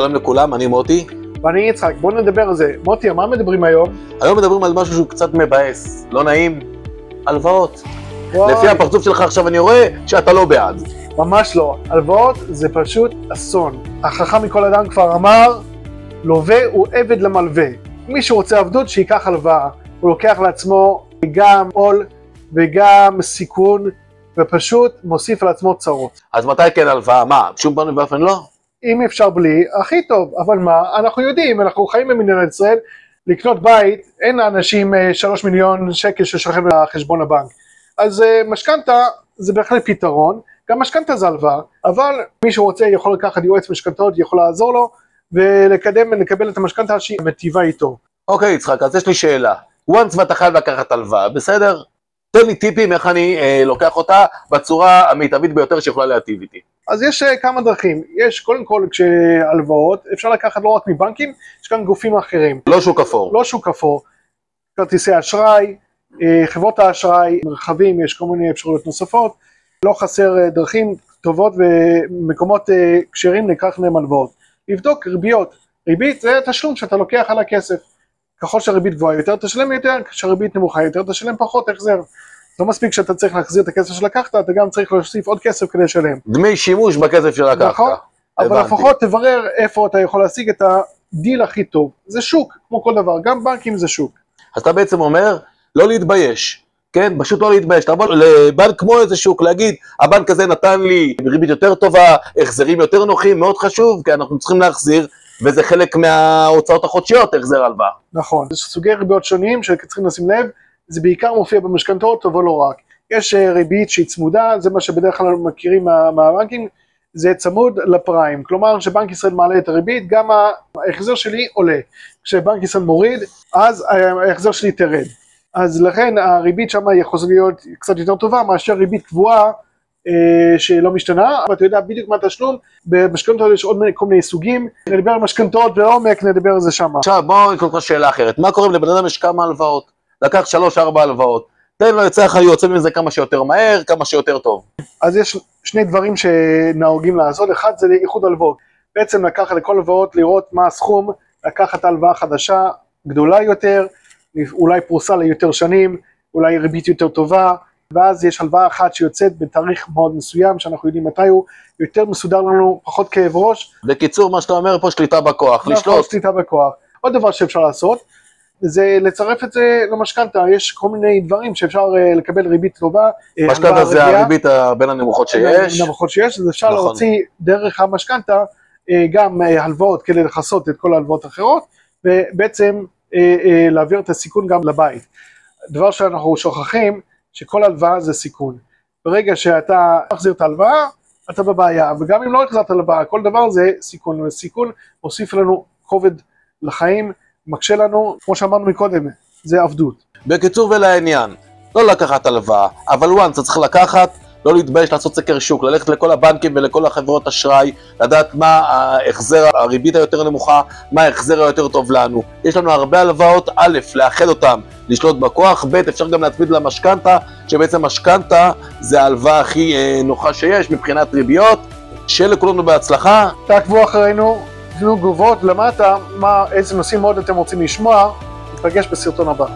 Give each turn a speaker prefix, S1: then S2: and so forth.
S1: שלום לכולם, אני מוטי.
S2: ואני יצחק, בואו נדבר על זה. מוטי, על מה מדברים היום?
S1: היום מדברים על משהו שהוא קצת מבאס, לא נעים, הלוואות. לפי הפרצוף שלך עכשיו אני רואה שאתה לא בעד.
S2: ממש לא, הלוואות זה פשוט אסון. החכם מכל אדם כבר אמר, לווה הוא עבד למלווה. מי שרוצה עבדות שיקח הלוואה. הוא לוקח לעצמו גם עול וגם סיכון, ופשוט מוסיף על עצמו צרות.
S1: אז מתי כן הלוואה? מה? בשום פנים ואופן לא?
S2: אם אפשר בלי, הכי טוב. אבל מה? אנחנו יודעים, אנחנו חיים במדינת ישראל, לקנות בית, אין לאנשים 3 מיליון שקל ששוכבים לחשבון הבנק. אז משכנתה זה בהחלט פתרון, גם משכנתה זה הלוואה, אבל מי שרוצה יכול לקחת יועץ משכנתאות, יכול לעזור לו, ולקדם ולקבל את המשכנתה שהיא מטיבה איתו.
S1: אוקיי, יצחק, אז יש לי שאלה. once ואתה חייב לקחת הלוואה, בסדר? תן לי טיפים איך אני לוקח אותה בצורה המיטבית ביותר שיכולה להטיב איתי.
S2: אז יש כמה דרכים. יש קודם כל כשהלוואות, אפשר לקחת לא רק מבנקים, יש כאן גופים אחרים.
S1: לא שוק אפור.
S2: לא שוק אפור. כרטיסי אשראי, חברות האשראי, מרחבים, יש כל מיני אפשרויות נוספות. לא חסר דרכים טובות ומקומות כשרים לקח מהם הלוואות. לבדוק ריביות. ריבית זה תשלום שאתה לוקח על הכסף. ככל שהריבית גבוהה יותר תשלם יותר, כשהריבית נמוכה יותר תשלם פחות החזר. לא מספיק שאתה צריך להחזיר את הכסף שלקחת, אתה גם צריך להוסיף עוד כסף כדי לשלם.
S1: דמי שימוש בכסף שלקחת.
S2: נכון, אבל לפחות תברר איפה אתה יכול להשיג את הדיל הכי טוב. זה שוק, כמו כל דבר, גם בנקים זה שוק.
S1: אז אתה בעצם אומר, לא להתבייש, כן? פשוט לא להתבייש. אתה בא לבנק כמו איזה שוק, להגיד, הבנק הזה נתן לי ריבית יותר טובה, החזרים יותר נוחים, מאוד חשוב, כי אנחנו צריכים להחזיר, וזה חלק מההוצאות החודשיות, החזר הלוואה.
S2: נכון, יש סוגי ריביות שונים שצריכים לשים לב, זה בעיקר מופיע במשכנתאות, אבל לא רק. יש ריבית שהיא צמודה, זה מה שבדרך כלל מכירים מהבנקים, זה צמוד לפריים. כלומר, שבנק ישראל מעלה את הריבית, גם ההחזר שלי עולה. כשבנק ישראל מוריד, אז ההחזר שלי תרד. אז לכן הריבית שם יכולה להיות קצת יותר טובה, מאשר ריבית קבועה שלא משתנה, אבל אתה יודע בדיוק מה התשלום. במשכנתאות יש עוד כל מיני סוגים, נדבר על משכנתאות בעומק, נדבר על זה שם.
S1: עכשיו בואו נקרא לך שאלה אחרת, מה קורה אם לבן אדם יש כמה הלוואות? לקח 3-4 הלוואות, תן לו יצא לך יוצא מזה כמה שיותר מהר, כמה שיותר טוב.
S2: אז יש שני דברים שנהוגים לעשות, אחד זה איחוד הלוואות, בעצם לקחת לכל הלוואות לראות מה הסכום, לקחת הלוואה חדשה, גדולה יותר, אולי פרוסה ליותר שנים, אולי ריבית יותר טובה, ואז יש הלוואה אחת שיוצאת בתאריך מאוד מסוים, שאנחנו יודעים מתי הוא, יותר מסודר לנו, פחות כאב ראש.
S1: בקיצור, מה שאתה אומר פה, שליטה בכוח, לשלוט.
S2: שליטה בכוח. עוד דבר שאפשר לעשות, זה לצרף את זה למשכנתה, יש כל מיני דברים שאפשר לקבל ריבית טובה.
S1: משכנתה זה הריבית בין הנמוכות שיש.
S2: הנמוכות שיש, אז אפשר להוציא דרך המשכנתה גם הלוואות כדי לחסות את כל ההלוואות האחרות, ובעצם להעביר את הסיכון גם לבית. דבר שאנחנו שוכחים, שכל הלוואה זה סיכון. ברגע שאתה מחזיר את ההלוואה, אתה בבעיה, וגם אם לא החזרת הלוואה, כל דבר זה סיכון, וסיכון מוסיף לנו כובד לחיים, מקשה לנו, כמו שאמרנו מקודם, זה עבדות. בקיצור
S1: ולעניין, לא לקחת הלוואה, אבל once אתה צריך לקחת, לא להתבייש לעשות סקר שוק, ללכת לכל הבנקים ולכל החברות אשראי, לדעת מה ההחזר, הריבית היותר נמוכה, מה ההחזר היותר טוב לנו. יש לנו הרבה הלוואות, א', לאחד אותם, לשלוט בכוח, ב', אפשר גם להצמיד למשכנתה, שבעצם משכנתה זה ההלוואה הכי נוחה שיש מבחינת ריביות. שיהיה לכולנו בהצלחה.
S2: תעקבו אחרינו, תנו תגובות למטה, איזה נושאים מאוד אתם רוצים לשמוע, נפגש בסרטון הבא.